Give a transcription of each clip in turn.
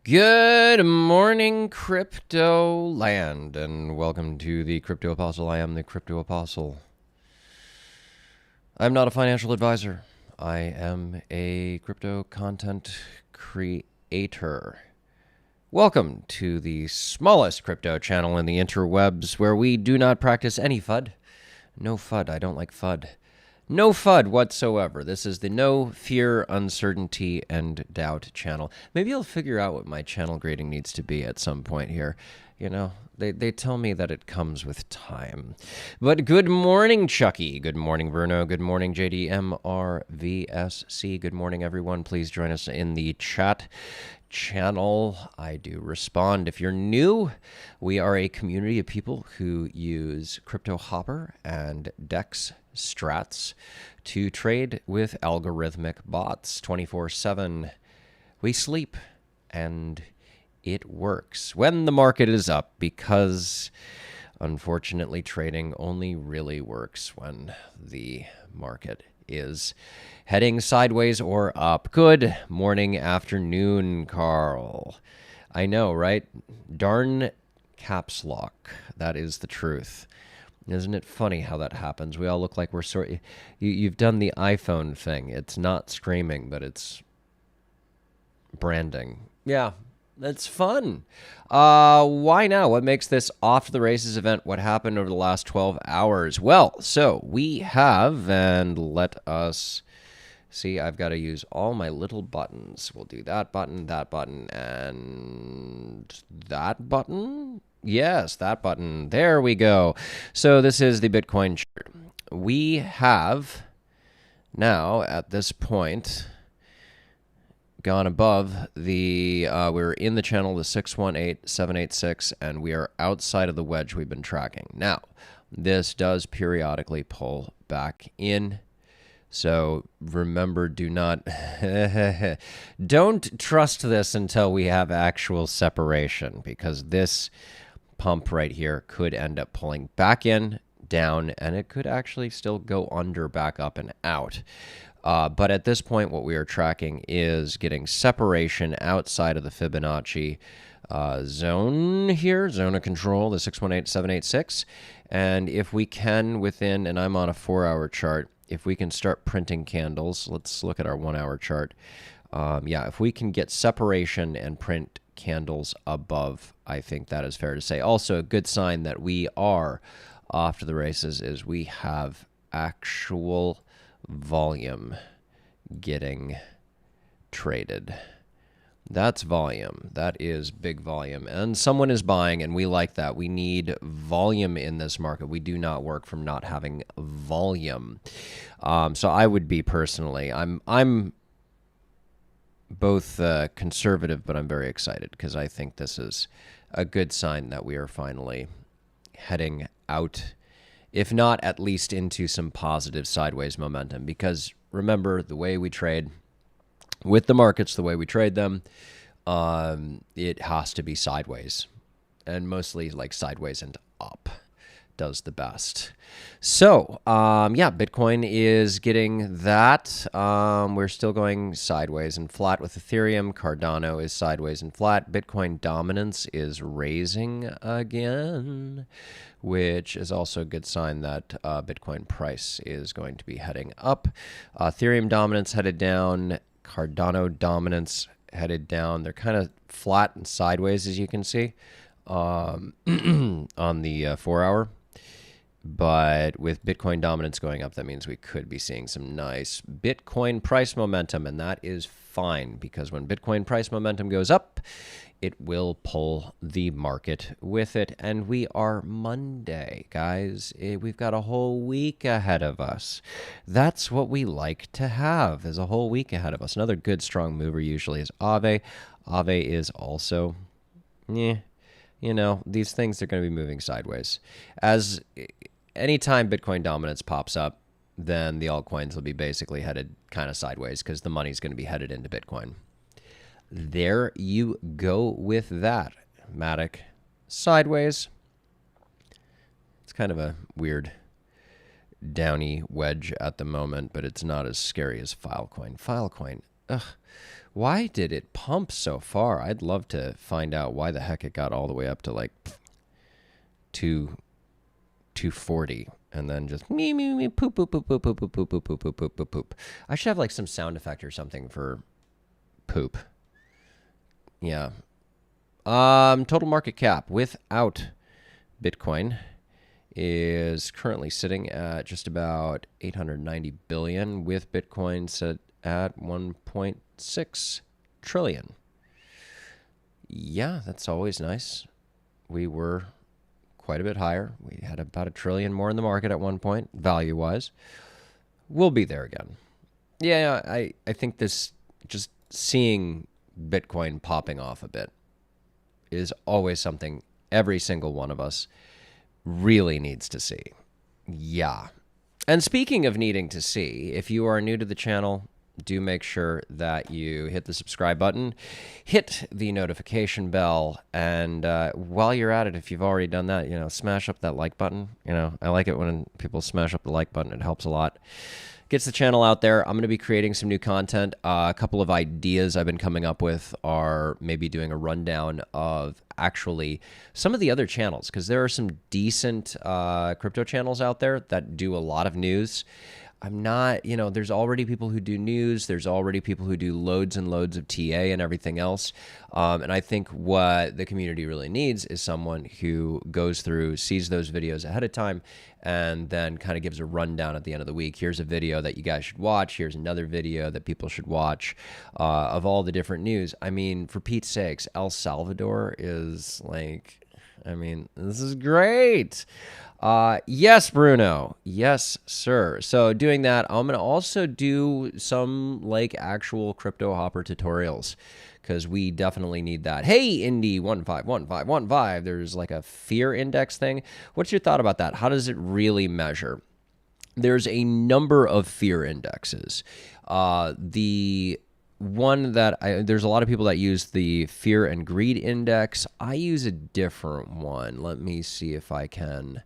Good morning, crypto land, and welcome to the Crypto Apostle. I am the Crypto Apostle. I'm not a financial advisor. I am a crypto content creator. Welcome to the smallest crypto channel in the interwebs where we do not practice any FUD. No FUD. I don't like FUD. No FUD whatsoever. This is the No Fear, Uncertainty, and Doubt channel. Maybe I'll figure out what my channel grading needs to be at some point here. You know, they tell me that it comes with time. But good morning, Chucky. Good morning, Verno. Good morning, JDMRVSC. Good morning, everyone. Please join us in the chat channel. I do respond. If you're new, we are a community of people who use Crypto Hopper and DexStrats to trade with algorithmic bots 24/7. We sleep and it works when the market is up because unfortunately trading only really works when the market is heading sideways or up. Good morning, afternoon, Carl. I know, right? Darn caps lock. That is the truth. Isn't it funny how that happens? We all look like we're you've done the iPhone thing. It's not screaming, but it's branding. Yeah, that's fun. Why now? What makes this Off to the Races event? What happened over the last 12 hours? Well, so we have, and let us see, I've got to use all my little buttons. We'll do that button, and that button. Yes, that button. There we go. So this is the Bitcoin chart. We have now, at this point, gone above the, we're in the channel, the 618786, and we are outside of the wedge we've been tracking. Now, this does periodically pull back in. So remember, do not, don't trust this until we have actual separation, because this pump right here could end up pulling back in, down, and it could actually still go under, back up, and out. But at this point, what we are tracking is getting separation outside of the Fibonacci zone here, zone of control, the 618786. And if we can, within, and I'm on a 4-hour chart, if we can start printing candles, let's look at our 1-hour chart. Yeah, if we can get separation and print candles above, I think that is fair to say. Also, a good sign that we are off to the races is we have actual volume getting traded. That's volume. That is big volume. And someone is buying, and we like that. We need volume in this market. We do not work from not having volume. So I would be personally, I'm both conservative, but I'm very excited because I think this is a good sign that we are finally heading out, if not at least into some positive sideways momentum. Because remember, the way we trade with the markets, the way we trade them, it has to be sideways, and mostly like sideways and up does the best. So, yeah, Bitcoin is getting that. We're still going sideways and flat with Ethereum. Cardano is sideways and flat. Bitcoin dominance is raising again, which is also a good sign that Bitcoin price is going to be heading up. Ethereum dominance headed down. Cardano dominance headed down. They're kind of flat and sideways, as you can see, on the 4-hour. But with Bitcoin dominance going up, that means we could be seeing some nice Bitcoin price momentum, and that is fine, because when Bitcoin price momentum goes up, it will pull the market with it. And we are Monday, guys. We've got a whole week ahead of us. That's what we like to have, is a whole week ahead of us. Another good strong mover usually is Aave. Aave is also, you know, these things are going to be moving sideways. As anytime Bitcoin dominance pops up, then the altcoins will be basically headed kind of sideways, because the money's going to be headed into Bitcoin. There you go with that. Matic sideways. It's kind of a weird downy wedge at the moment, but it's not as scary as Filecoin. Filecoin, Why did it pump so far? I'd love to find out why the heck it got all the way up to like 240 and then just me poop poop poop poop poop poop poop poop poop poop poop poop poop. I should have like some sound effect or something for poop. Yeah. Total market cap without Bitcoin is currently sitting at just about 890 billion, with Bitcoin set at 1.6 trillion. Yeah, that's always nice. We were quite a bit higher. We had about $1 trillion more in the market at one point, value-wise. We'll be there again. Yeah, I think this, just seeing Bitcoin popping off a bit is always something every single one of us really needs to see. Yeah. And speaking of needing to see, if you are new to the channel, do make sure that you hit the subscribe button, hit the notification bell, and while you're at it, if you've already done that, smash up that like button. I like it when people smash up the like button. It helps a lot. Gets the channel out there. I'm going to be creating some new content. A couple of ideas I've been coming up with are maybe doing a rundown of actually some of the other channels, because there are some decent crypto channels out there that do a lot of news. I'm not, there's already people who do news. There's already people who do loads and loads of TA and everything else. And I think what the community really needs is someone who goes through, sees those videos ahead of time, and then kind of gives a rundown at the end of the week. Here's a video that you guys should watch. Here's another video that people should watch of all the different news. I mean, for Pete's sakes, El Salvador is like, this is great. Yes, Bruno. Yes, sir. So doing that, I'm going to also do some like actual crypto hopper tutorials, because we definitely need that. Hey, Indy 151515. There's like a fear index thing. What's your thought about that? How does it really measure? There's a number of fear indexes. The one that there's a lot of people that use the fear and greed index. I use a different one. Let me see if I can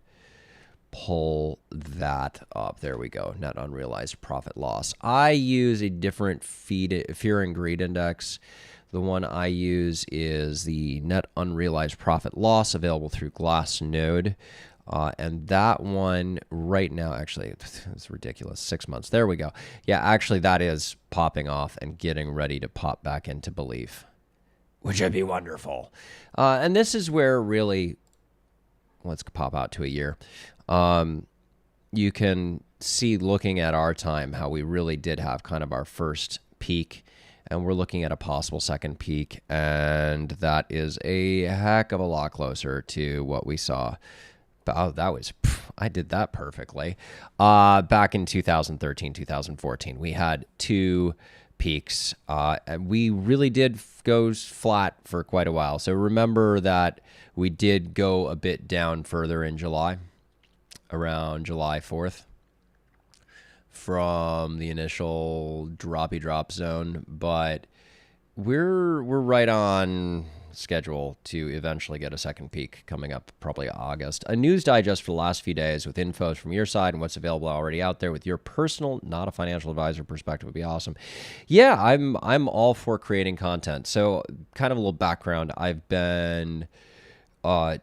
pull that up. There we go. Net unrealized profit loss. I use a different fear and greed index. The one I use is the net unrealized profit loss, available through Glassnode. And that one right now, actually, it's ridiculous. 6 months. There we go. Yeah, actually, that is popping off and getting ready to pop back into belief, which would be wonderful. And this is where really, let's pop out to a year. You can see, looking at our time, how we really did have kind of our first peak, and we're looking at a possible second peak, and that is a heck of a lot closer to what we saw. Oh, I did that perfectly. Back in 2013, 2014, we had two peaks, and we really did go flat for quite a while. So remember that we did go a bit down further in July, around July 4th, from the initial droppy drop zone, but we're right on schedule to eventually get a second peak coming up, probably August. A news digest for the last few days with info from your side and what's available already out there with your personal, not a financial advisor perspective would be awesome. Yeah, I'm all for creating content. So kind of a little background. I've been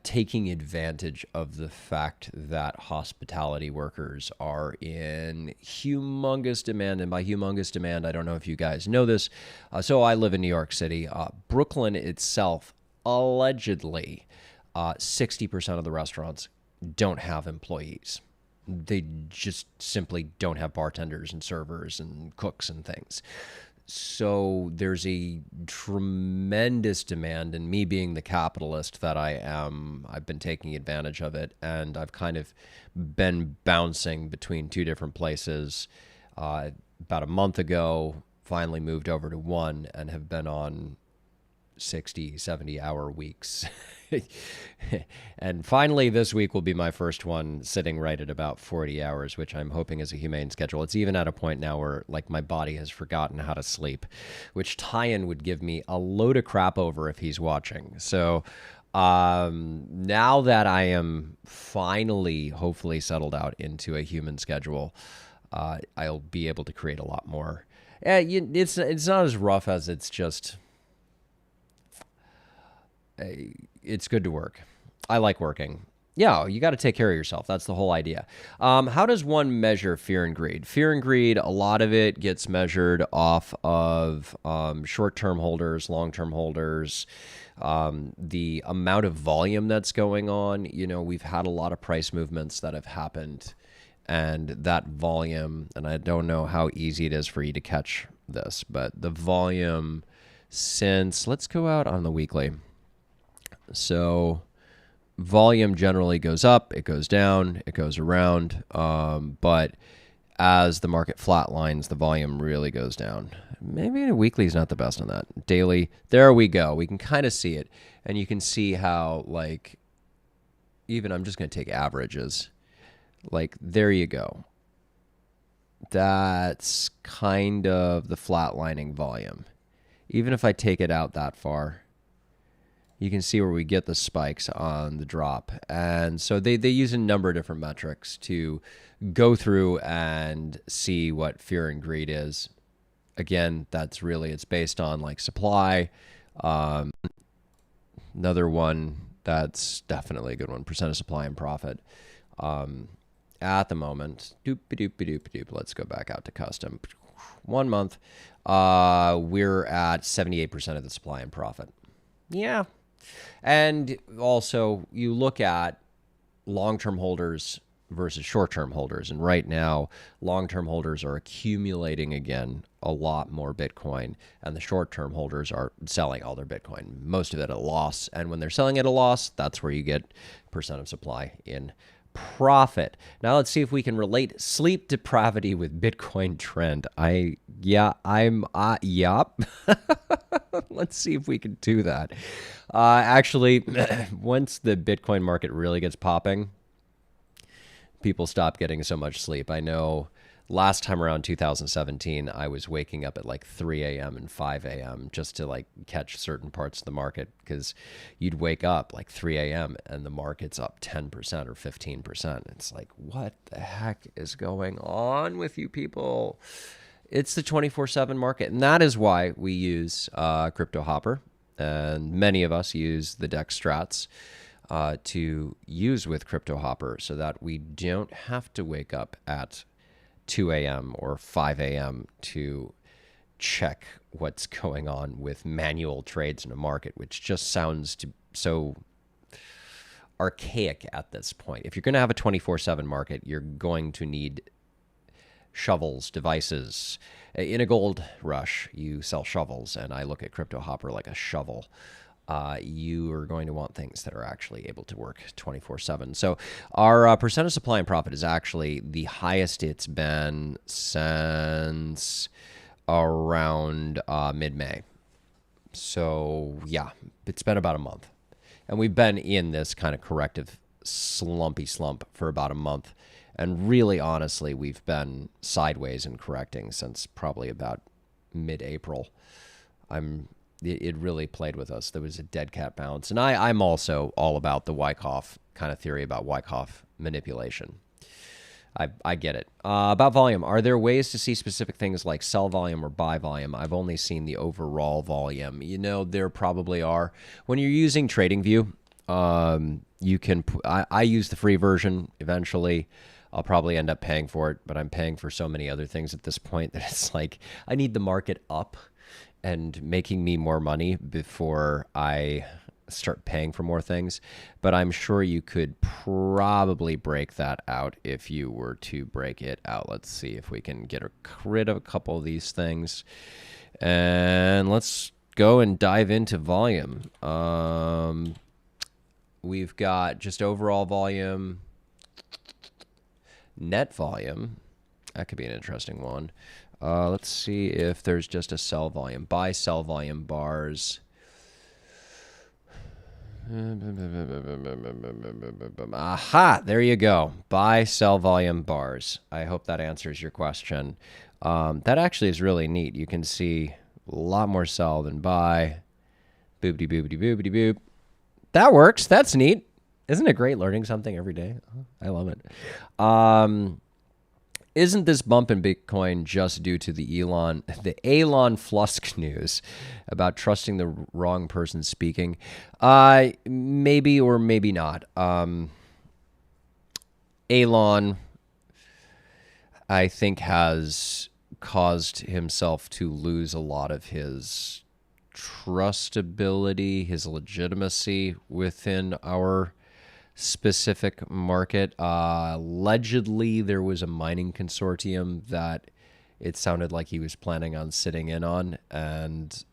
taking advantage of the fact that hospitality workers are in humongous demand. And by humongous demand, I don't know if you guys know this. So I live in New York City. Brooklyn itself, allegedly, 60% of the restaurants don't have employees. They just simply don't have bartenders and servers and cooks and things. So there's a tremendous demand, and me being the capitalist that I am, I've been taking advantage of it, and I've kind of been bouncing between two different places. About a month ago, finally moved over to one and have been on 60, 70-hour weeks. And finally, this week will be my first one sitting right at about 40 hours, which I'm hoping is a humane schedule. It's even at a point now where like my body has forgotten how to sleep, which Tyan would give me a load of crap over if he's watching. So now that I am finally, hopefully settled out into a human schedule, I'll be able to create a lot more. Yeah, it's not as rough as it's just. It's good to work. I like working. Yeah, you got to take care of yourself. That's the whole idea. How does one measure fear and greed? Fear and greed, a lot of it gets measured off of short-term holders, long-term holders, the amount of volume that's going on. You know, we've had a lot of price movements that have happened, and that volume, and I don't know how easy it is for you to catch this, but the volume since, let's go out on the weekly. So volume generally goes up, it goes down, it goes around. But as the market flatlines, the volume really goes down. Maybe a weekly is not the best on that. Daily, there we go. We can kind of see it. And you can see how, like, even I'm just going to take averages. Like, there you go. That's kind of the flatlining volume. Even if I take it out that far, you can see where we get the spikes on the drop. And so they use a number of different metrics to go through and see what fear and greed is. Again, it's based on like supply. Another one that's definitely a good one, percent of supply and profit. At the moment, let's go back out to custom. 1 month, we're at 78% of the supply and profit. Yeah. And also, you look at long-term holders versus short-term holders. And right now, long-term holders are accumulating, again, a lot more Bitcoin. And the short-term holders are selling all their Bitcoin, most of it at a loss. And when they're selling at a loss, that's where you get percent of supply in profit. Now let's see if we can relate sleep depravity with Bitcoin trend. Yup. Let's see if we can do that. Actually, once the Bitcoin market really gets popping, people stop getting so much sleep. I know last time around 2017, I was waking up at like 3 a.m. and 5 a.m. just to like catch certain parts of the market, because you'd wake up like 3 a.m. and the market's up 10% or 15%. It's like, what the heck is going on with you people? It's the 24/7 market. And that is why we use Crypto Hopper. And many of us use the DexStrats to use with Crypto Hopper so that we don't have to wake up at 2 a.m. or 5 a.m. to check what's going on with manual trades in a market, which just sounds so archaic at this point. If you're going to have a 24/7 market, you're going to need shovels, devices. In a gold rush, you sell shovels, and I look at Crypto Hopper like a shovel. You are going to want things that are actually able to work 24/7. So our percent of supply and profit is actually the highest it's been since around mid-May. So yeah, it's been about a month. And we've been in this kind of corrective slumpy slump for about a month. And really, honestly, we've been sideways and correcting since probably about mid-April. It really played with us. There was a dead cat bounce. And I'm also all about the Wyckoff kind of theory about Wyckoff manipulation. I get it. About volume, are there ways to see specific things like sell volume or buy volume? I've only seen the overall volume. You know, there probably are. When you're using TradingView, you can. I use the free version eventually. I'll probably end up paying for it, but I'm paying for so many other things at this point that it's like I need the market up and making me more money before I start paying for more things. But I'm sure you could probably break that out if you were to break it out. Let's see if we can get rid of a couple of these things. And let's go and dive into volume. We've got just overall volume. Net volume, that could be an interesting one. Let's see if there's just a sell volume. Buy, sell volume bars. Aha, there you go. Buy, sell volume bars. I hope that answers your question. That actually is really neat. You can see a lot more sell than buy. Boopity boopity boopity boop. That works. That's neat. Isn't it great learning something every day? I love it. Isn't this bump in Bitcoin just due to the Elon Flusk news about trusting the wrong person speaking? Maybe or maybe not. Elon, I think, has caused himself to lose a lot of his trustability, his legitimacy within our specific market. Allegedly, there was a mining consortium that it sounded like he was planning on sitting in on, and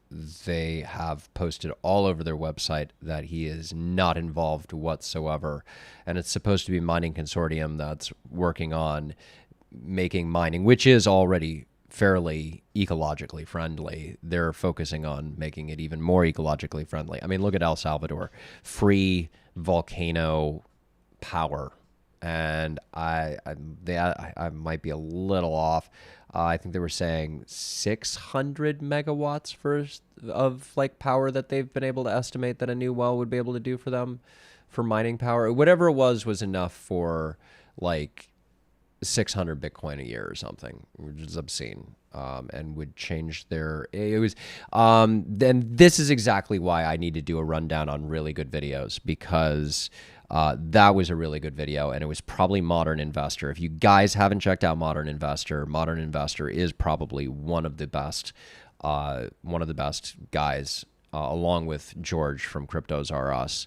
they have posted all over their website that he is not involved whatsoever. And it's supposed to be a mining consortium that's working on making mining, which is already fairly ecologically friendly. They're focusing on making it even more ecologically friendly. I mean, look at El Salvador, free volcano power, and I might be a little off. I think they were saying 600 megawatts of like power that they've been able to estimate that a new well would be able to do for them for mining power. Whatever it was enough for like 600 Bitcoin a year or something, which is obscene, and would change their. It was. Then this is exactly why I need to do a rundown on really good videos, because that was a really good video, and it was probably Modern Investor. If you guys haven't checked out Modern Investor is probably one of the best guys, along with George from Cryptos R Us.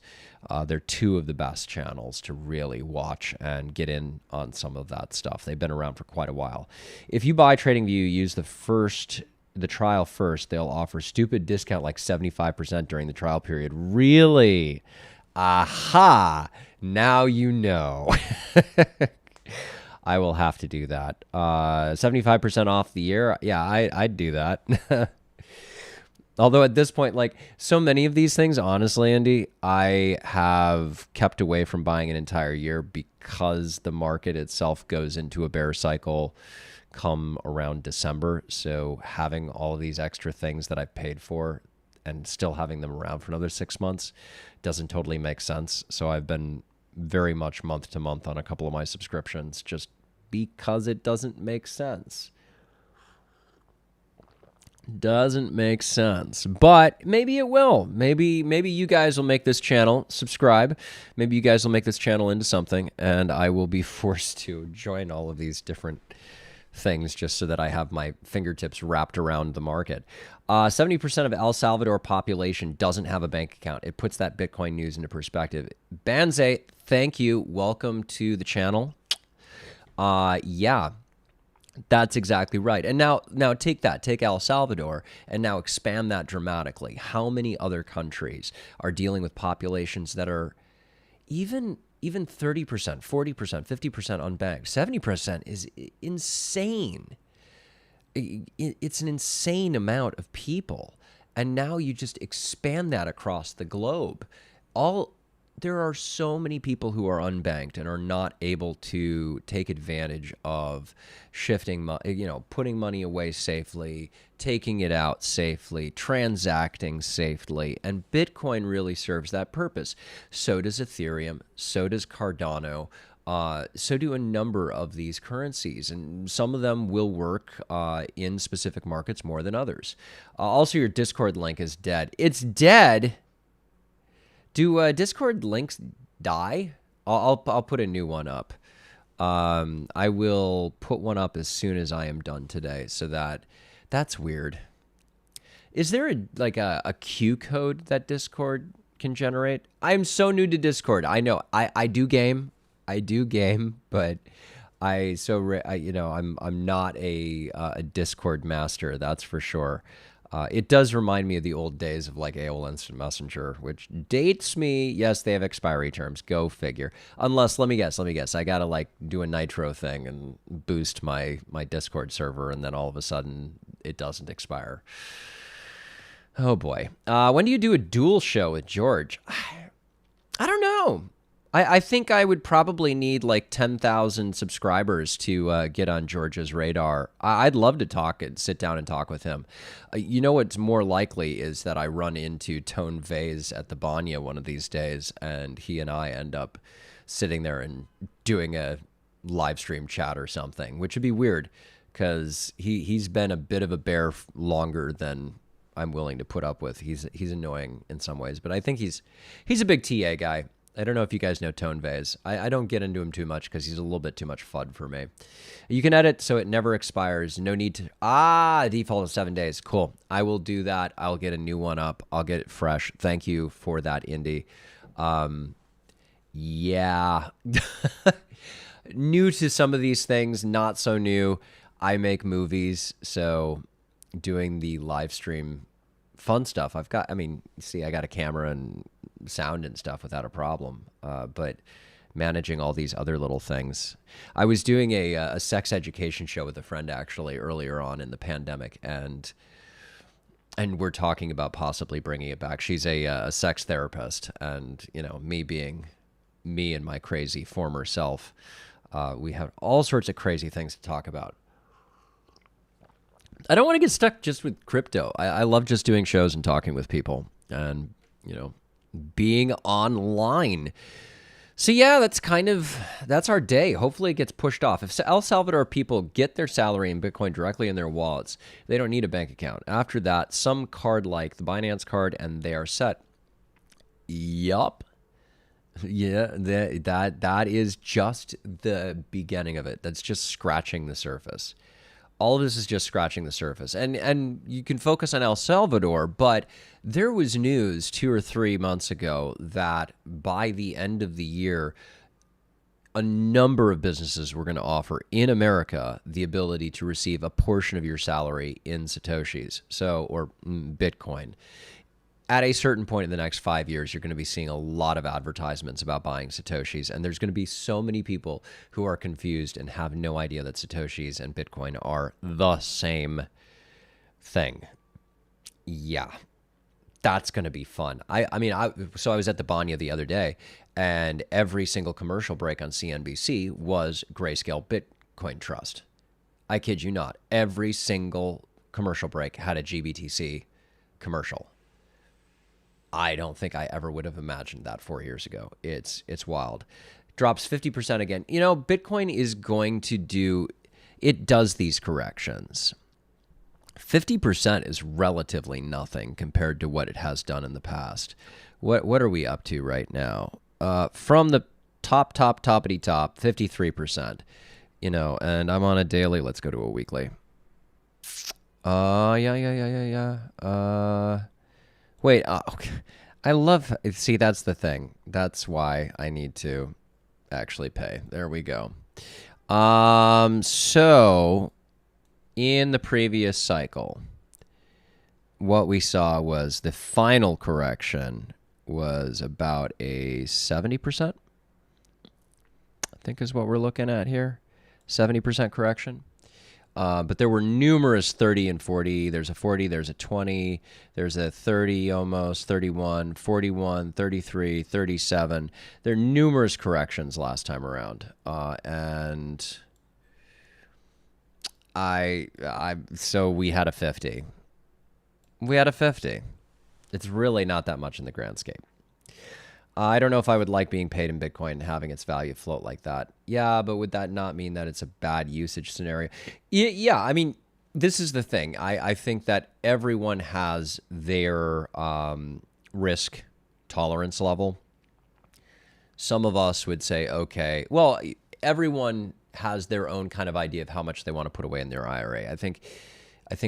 They're two of the best channels to really watch and get in on some of that stuff. They've been around for quite a while. If you buy TradingView, use the trial first, they'll offer stupid discount like 75% during the trial period. Really? Aha! Now you know. I will have to do that. 75% off the year? Yeah, I'd do that. Although at this point, like so many of these things, honestly, Andy, I have kept away from buying an entire year because the market itself goes into a bear cycle come around December. So having all of these extra things that I've paid for and still having them around for another 6 months doesn't totally make sense. So I've been very much month to month on a couple of my subscriptions just because it doesn't make sense. Doesn't make sense, but maybe it will. Maybe you guys will make this channel subscribe. Maybe you guys will make this channel into something, and I will be forced to join all of these different things just so that I have my fingertips wrapped around the market. 70% of El Salvador population doesn't have a bank account. It puts that Bitcoin news into perspective. Banze, thank you. Welcome to the channel. Yeah. That's exactly right. And now take El Salvador, and now expand that dramatically. How many other countries are dealing with populations that are even 30%, 40%, 50% unbanked? 70% is insane. It's an insane amount of people. And now you just expand that across the globe. There are so many people who are unbanked and are not able to take advantage of shifting, putting money away safely, taking it out safely, transacting safely, and Bitcoin really serves that purpose. So does Ethereum, so does Cardano, so do a number of these currencies, and some of them will work in specific markets more than others. Also, your Discord link is dead. It's dead? Do Discord links die? I'll put a new one up. I will put one up as soon as I am done today. So that's weird. Is there a Q code that Discord can generate? I'm so new to Discord. I know I do game, but I'm not a Discord master. That's for sure. It does remind me of the old days of like AOL Instant Messenger, which dates me. Yes, they have expiry terms. Go figure. Unless, let me guess. I got to like do a Nitro thing and boost my Discord server, and then all of a sudden it doesn't expire. Oh boy. When do you do a dual show with George? I don't know. I think I would probably need like 10,000 subscribers to get on George's radar. I'd love to sit down and talk with him. You know what's more likely is that I run into Tone Vase at the Banya one of these days, and he and I end up sitting there and doing a live stream chat or something, which would be weird because he's been a bit of a bear longer than I'm willing to put up with. He's annoying in some ways, but I think he's a big TA guy. I don't know if you guys know Tone Vase. I don't get into him too much because he's a little bit too much FUD for me. You can edit so it never expires. No need to... default of 7 days. Cool. I will do that. I'll get a new one up. I'll get it fresh. Thank you for that, Indy. Yeah. New to some of these things, not so new. I make movies, so doing the live stream fun stuff. I got a camera and sound and stuff without a problem. But managing all these other little things. I was doing a sex education show with a friend actually earlier on in the pandemic, and we're talking about possibly bringing it back. She's a sex therapist, and me being me and my crazy former self, we have all sorts of crazy things to talk about. I don't want to get stuck just with crypto. I love just doing shows and talking with people and, being online. So yeah, that's our day. Hopefully it gets pushed off. If El Salvador people get their salary in Bitcoin directly in their wallets, they don't need a bank account. After that, some card like the Binance card, and they are set. Yup. Yeah, that is just the beginning of it. That's just scratching the surface. All of this is just scratching the surface. And you can focus on El Salvador, but there was news 2 or 3 months ago that by the end of the year, a number of businesses were going to offer in America the ability to receive a portion of your salary in Satoshis, or Bitcoin. At a certain point in the next 5 years, you're going to be seeing a lot of advertisements about buying Satoshis, and there's going to be so many people who are confused and have no idea that Satoshis and Bitcoin are the same thing. Yeah, that's going to be fun. So I was at the Banya the other day, and every single commercial break on CNBC was Grayscale Bitcoin Trust. I kid you not. Every single commercial break had a GBTC commercial. I don't think I ever would have imagined that 4 years ago. It's wild. Drops 50% again. Bitcoin is going to it does these corrections. 50% is relatively nothing compared to what it has done in the past. What are we up to right now? From the toppity top, 53%. And I'm on a daily. Let's go to a weekly. Yeah. Wait, okay. See, that's the thing. That's why I need to actually pay. There we go. So in the previous cycle, what we saw was the final correction was about a 70%, I think is what we're looking at here. 70% correction. But there were numerous 30 and 40. There's a 40, there's a 20, there's a 30 almost, 31, 41, 33, 37. There are numerous corrections last time around. So we had a 50. It's really not that much in the grand scheme. I don't know if I would like being paid in Bitcoin and having its value float like that. Yeah, but would that not mean that it's a bad usage scenario? Yeah, this is the thing. I think that everyone has their risk tolerance level. Some of us would say, okay, well, everyone has their own kind of idea of how much they want to put away in their IRA. I think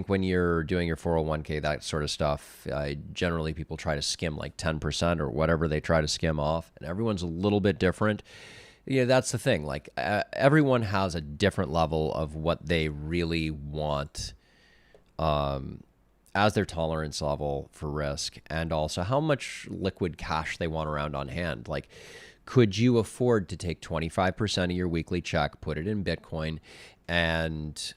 when you're doing your 401k, that sort of stuff, generally people try to skim like 10% or whatever they try to skim off, and everyone's a little bit different. Yeah, that's the thing. Like everyone has a different level of what they really want as their tolerance level for risk, and also how much liquid cash they want around on hand. Like, could you afford to take 25% of your weekly check, put it in Bitcoin, and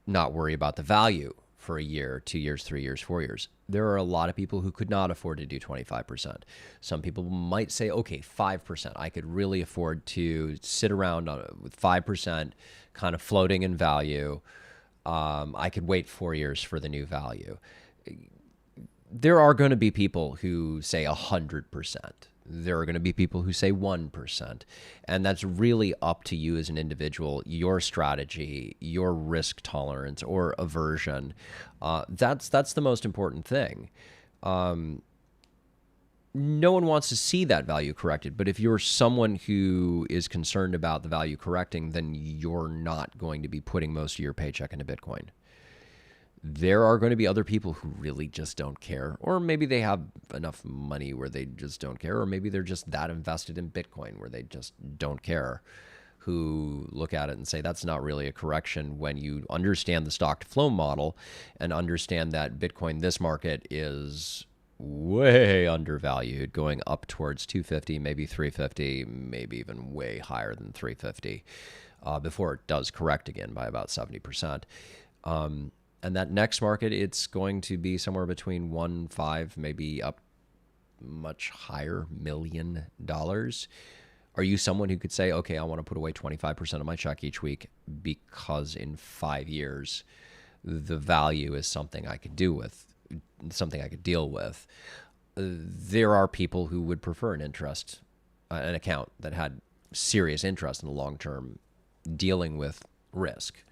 not worry about the value for a year, 2 years, 3 years, 4 years? There are a lot of people who could not afford to do 25%. Some people might say, okay, 5%. I could really afford to sit around with 5% kind of floating in value. I could wait 4 years for the new value. There are going to be people who say 100%. There are going to be people who say 1%. And that's really up to you as an individual, your strategy, your risk tolerance or aversion. That's the most important thing. No one wants to see that value corrected. But if you're someone who is concerned about the value correcting, then you're not going to be putting most of your paycheck into Bitcoin. There are going to be other people who really just don't care, or maybe they have enough money where they just don't care, or maybe they're just that invested in Bitcoin where they just don't care, who look at it and say that's not really a correction when you understand the stock to flow model and understand that Bitcoin, this market, is way undervalued, going up towards 250, maybe 350, maybe even way higher than 350 before it does correct again by about 70%. And that next market, it's going to be somewhere between 1.5, maybe up much higher, $1 million. Are you someone who could say, okay, I want to put away 25% of my check each week because in 5 years, the value is something I could do with, something I could deal with? There are people who would prefer an account that had serious interest in the long term dealing with risk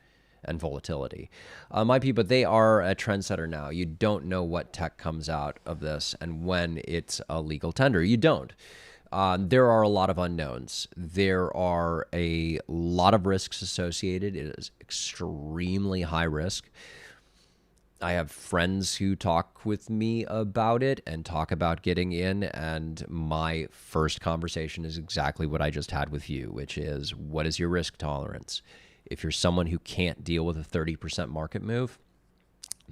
and volatility. My people, they are a trendsetter now. You don't know what tech comes out of this and when it's a legal tender. You don't. There are a lot of unknowns. There are a lot of risks associated. It is extremely high risk. I have friends who talk with me about it and talk about getting in, and my first conversation is exactly what I just had with you, which is, what is your risk tolerance? If you're someone who can't deal with a 30% market move,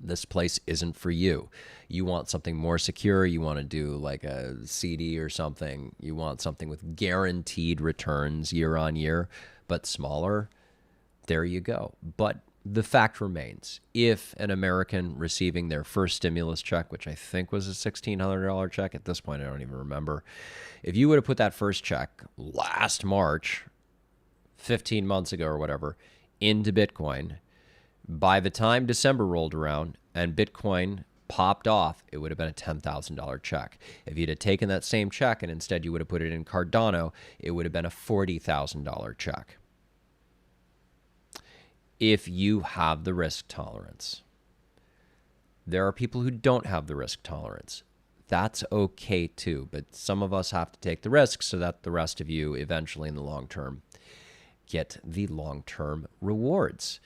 this place isn't for you. You want something more secure. You want to do like a CD or something. You want something with guaranteed returns year on year, but smaller. There you go. But the fact remains, if an American receiving their first stimulus check, which I think was a $1,600 check at this point, I don't even remember, if you would have put that first check last March, 15 months ago or whatever, into Bitcoin, by the time December rolled around and Bitcoin popped off, it would have been a $10,000 check. If you'd have taken that same check and instead you would have put it in Cardano, it would have been a $40,000 check. If you have the risk tolerance. There are people who don't have the risk tolerance. That's okay too, but some of us have to take the risk so that the rest of you eventually in the long term get the long-term rewards.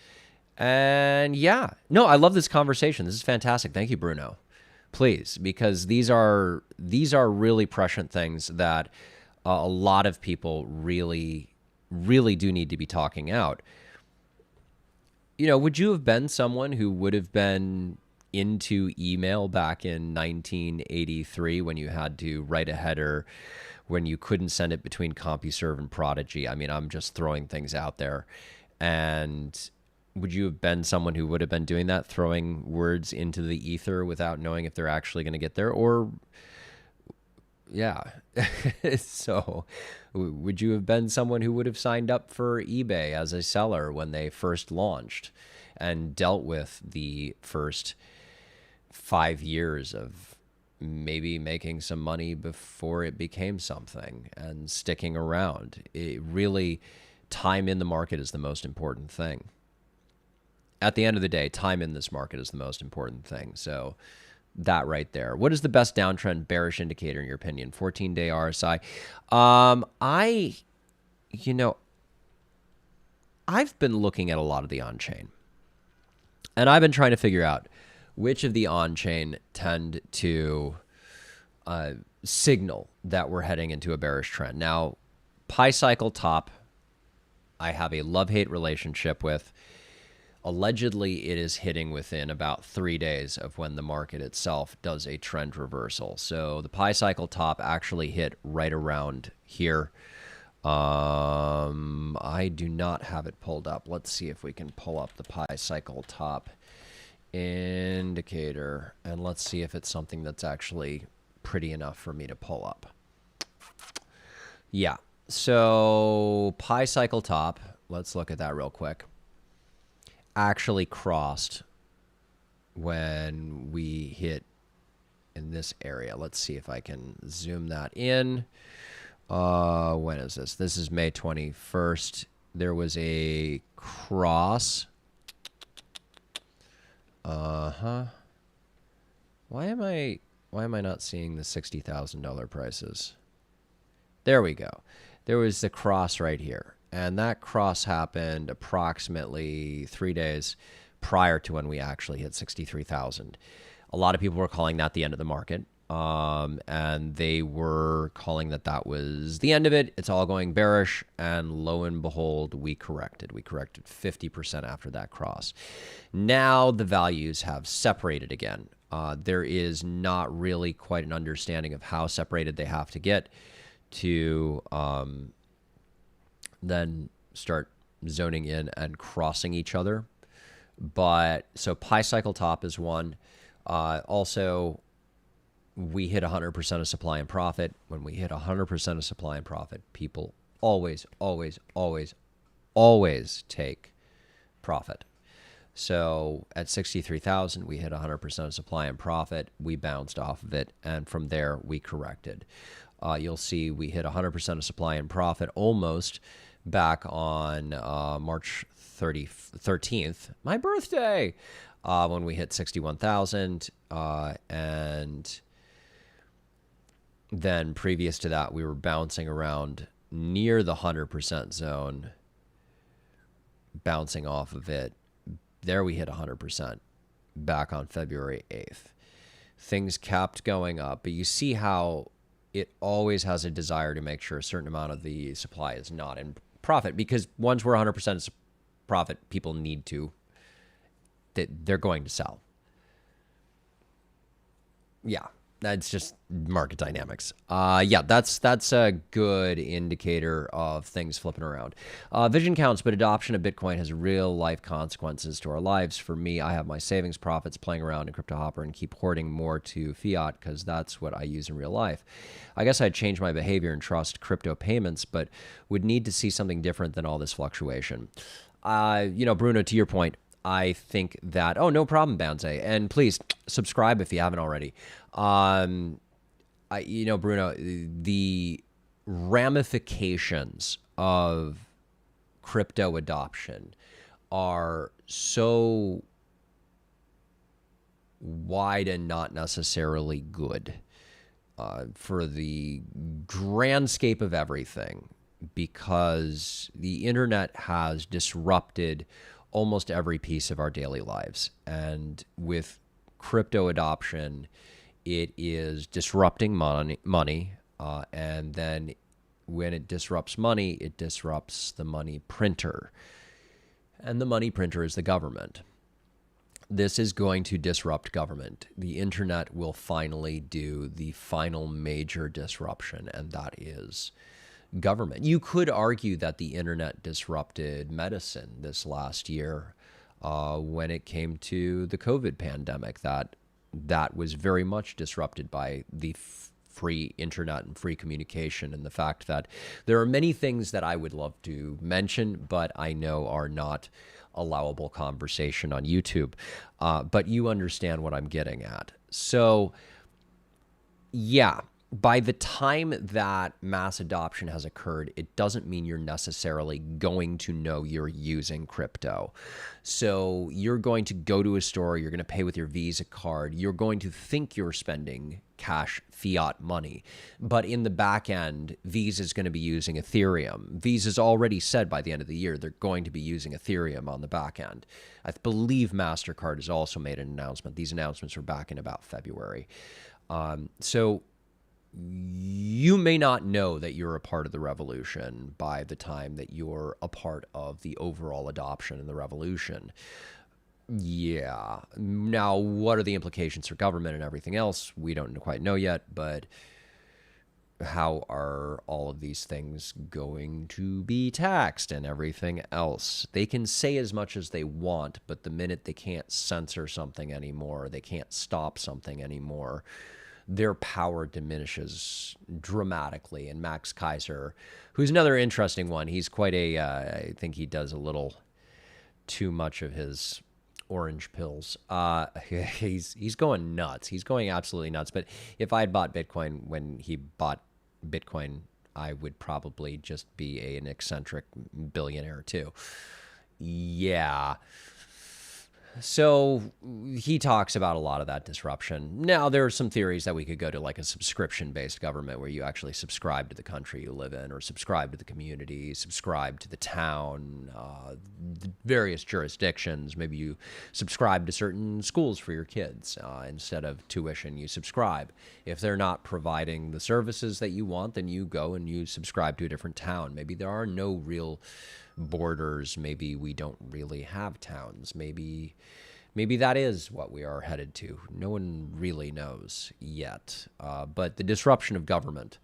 And yeah, no, I love this conversation. This is fantastic. Thank you, Bruno. Please, because these are really prescient things that a lot of people really, really do need to be talking out. You know, would you have been someone who would have been into email back in 1983 when you had to write a header, when you couldn't send it between CompuServe and Prodigy? I mean, I'm just throwing things out there. And would you have been someone who would have been doing that, throwing words into the ether without knowing if they're actually going to get there? Or, yeah. So would you have been someone who would have signed up for eBay as a seller when they first launched and dealt with the first 5 years of maybe making some money before it became something and sticking around? It really, time in the market is the most important thing. At the end of the day, time in this market is the most important thing. So that right there. What is the best downtrend bearish indicator in your opinion? 14-day RSI. I've been looking at a lot of the on-chain. And I've been trying to figure out which of the on-chain tend to signal that we're heading into a bearish trend. Now, Pi Cycle Top, I have a love-hate relationship with. Allegedly, it is hitting within about 3 days of when the market itself does a trend reversal. So the Pi Cycle Top actually hit right around here. I do not have it pulled up. Let's see if we can pull up the Pi Cycle Top indicator, and let's see if it's something that's actually pretty enough for me to pull up. Yeah, so Pi Cycle Top, let's look at that real quick, actually crossed when we hit in this area. Let's see if I can zoom that in. When is this? This is May 21st. There was a cross. Why am I not seeing the $60,000 prices? There we go. There was the cross right here. And that cross happened approximately 3 days prior to when we actually hit 63,000. A lot of people were calling that the end of the market. And they were calling that was the end of it. It's all going bearish. And lo and behold, we corrected. We corrected 50% after that cross. Now the values have separated again. There is not really quite an understanding of how separated they have to get to then start zoning in and crossing each other. But so pi cycle top is one. Also, we hit 100% of supply and profit. When we hit 100% of supply and profit, people always take profit. So at 63,000, we hit 100% of supply and profit. We bounced off of it, and from there we corrected. You'll see we hit 100% of supply and profit almost back on March 13th, my birthday, when we hit 61,000, and then previous to that, we were bouncing around near the 100% zone, bouncing off of it. There we hit 100% back on February 8th. Things kept going up, but you see how it always has a desire to make sure a certain amount of the supply is not in profit, because once we're 100% profit, people need to, they're going to sell. Yeah. That's just market dynamics. Yeah, that's a good indicator of things flipping around. Vision counts, but adoption of Bitcoin has real life consequences to our lives. For me, I have my savings profits playing around in Crypto Hopper and keep hoarding more to fiat because that's what I use in real life. I guess I'd change my behavior and trust crypto payments, but would need to see something different than all this fluctuation. Bruno, to your point, I think that, oh, no problem, Banzai. And please subscribe if you haven't already. Bruno, the ramifications of crypto adoption are so wide and not necessarily good for the grand scape of everything, because the internet has disrupted almost every piece of our daily lives. And with crypto adoption, it is disrupting money. And then when it disrupts money, it disrupts the money printer. And the money printer is the government. This is going to disrupt government. The internet will finally do the final major disruption, and that is government. You could argue that the internet disrupted medicine this last year when it came to the COVID pandemic. That was very much disrupted by the free internet and free communication, and the fact that there are many things that I would love to mention, but I know are not allowable conversation on YouTube. But you understand what I'm getting at. So, yeah. By the time that mass adoption has occurred, it doesn't mean you're necessarily going to know you're using crypto. So you're going to go to a store, you're going to pay with your Visa card, you're going to think you're spending cash fiat money. But in the back end, Visa is going to be using Ethereum. Visa's already said by the end of the year they're going to be using Ethereum on the back end. I believe MasterCard has also made an announcement. These announcements were back in about February. So you may not know that you're a part of the revolution by the time that you're a part of the overall adoption and the revolution. Yeah. Now, what are the implications for government and everything else? We don't quite know yet, but how are all of these things going to be taxed and everything else? They can say as much as they want, but the minute they can't censor something anymore, they can't stop something anymore, their power diminishes dramatically. And Max Kaiser, who's another interesting one, he's quite I think he does a little too much of his orange pills. He's going nuts. He's going absolutely nuts. But if I had bought Bitcoin when he bought Bitcoin, I would probably just be an eccentric billionaire too. Yeah. So he talks about a lot of that disruption. Now, there are some theories that we could go to like a subscription-based government where you actually subscribe to the country you live in, or subscribe to the community, subscribe to the town, the various jurisdictions. Maybe you subscribe to certain schools for your kids. Instead of tuition, you subscribe. If they're not providing the services that you want, then you go and you subscribe to a different town. Maybe there are no real borders. Maybe we don't really have towns. Maybe that is what we are headed to. No one really knows yet. But the disruption of government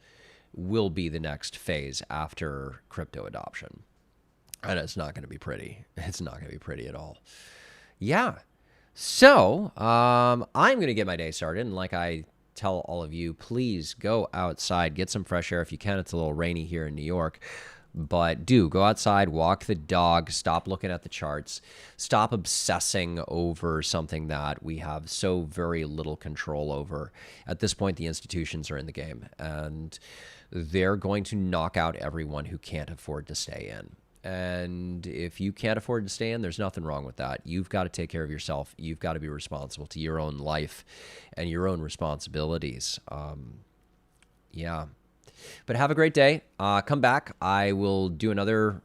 will be the next phase after crypto adoption. And it's not going to be pretty. It's not going to be pretty at all. Yeah. So I'm going to get my day started. And like I tell all of you, please go outside, get some fresh air if you can. It's a little rainy here in New York. But do go outside, walk the dog, stop looking at the charts, stop obsessing over something that we have so very little control over. At this point, the institutions are in the game, and they're going to knock out everyone who can't afford to stay in. And if you can't afford to stay in, there's nothing wrong with that. You've got to take care of yourself. You've got to be responsible to your own life and your own responsibilities. Yeah. But have a great day. Come back. I will do another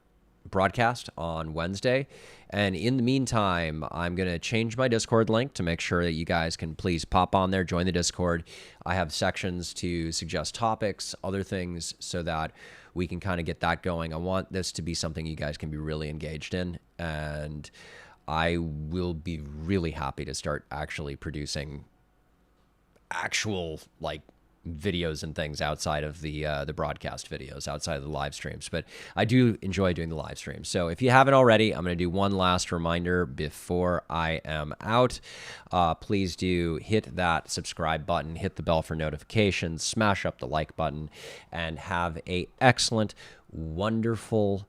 broadcast on Wednesday. And in the meantime, I'm going to change my Discord link to make sure that you guys can please pop on there, join the Discord. I have sections to suggest topics, other things, so that we can kind of get that going. I want this to be something you guys can be really engaged in. And I will be really happy to start actually producing actual, like, videos and things outside of the broadcast videos, outside of the live streams. But I do enjoy doing the live streams. So if you haven't already, I'm going to do one last reminder before I am out. Please do hit that subscribe button, hit the bell for notifications, smash up the like button, and have a excellent, wonderful